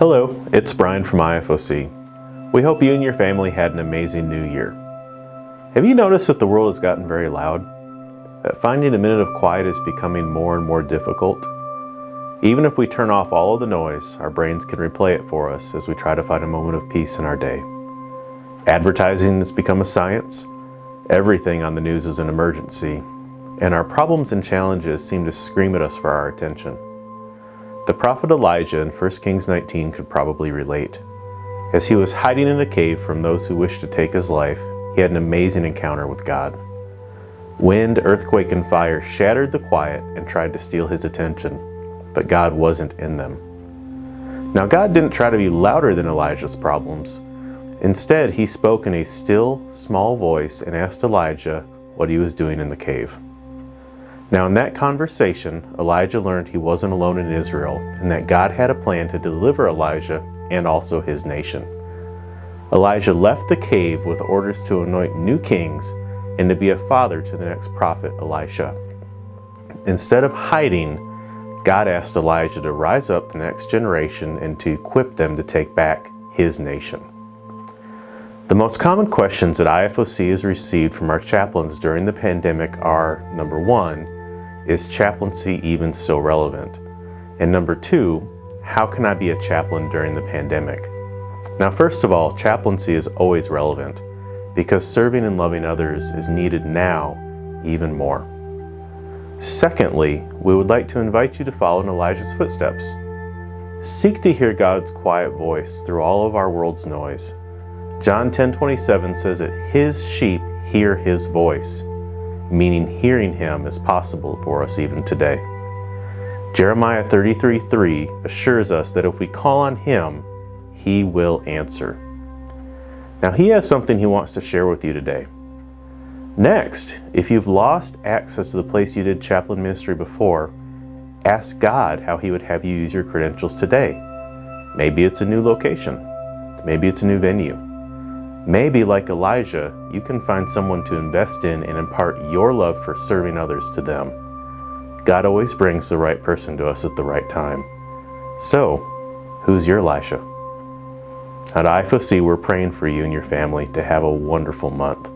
Hello, it's Brian from IFOC. We hope you and your family had an amazing new year. Have you noticed that the world has gotten very loud? That finding a minute of quiet is becoming more and more difficult? Even if we turn off all of the noise, our brains can replay it for us as we try to find a moment of peace in our day. Advertising has become a science. Everything on the news is an emergency, and our problems and challenges seem to scream at us for our attention. The prophet Elijah in 1 Kings 19 could probably relate. As he was hiding in a cave from those who wished to take his life, he had an amazing encounter with God. Wind, earthquake, and fire shattered the quiet and tried to steal his attention, but God wasn't in them. Now, God didn't try to be louder than Elijah's problems. Instead, he spoke in a still, small voice and asked Elijah what he was doing in the cave. Now, in that conversation, Elijah learned he wasn't alone in Israel and that God had a plan to deliver Elijah and also his nation. Elijah left the cave with orders to anoint new kings and to be a father to the next prophet, Elisha. Instead of hiding, God asked Elijah to rise up the next generation and to equip them to take back his nation. The most common questions that IFOC has received from our chaplains during the pandemic are, number one, is chaplaincy even still relevant? And number two, how can I be a chaplain during the pandemic? Now, first of all, chaplaincy is always relevant because serving and loving others is needed now even more. Secondly, we would like to invite you to follow in Elijah's footsteps. Seek to hear God's quiet voice through all of our world's noise. John 10:27 says that his sheep hear his voice, meaning hearing him is possible for us even today. Jeremiah 33:3 assures us that if we call on him, he will answer. Now, he has something he wants to share with you today. Next, if you've lost access to the place you did chaplain ministry before, ask God how he would have you use your credentials today. Maybe it's a new location. Maybe it's a new venue. Maybe, like Elijah, you can find someone to invest in and impart your love for serving others to them. God always brings the right person to us at the right time. So, who's your Elisha? At IFOC, we're praying for you and your family to have a wonderful month.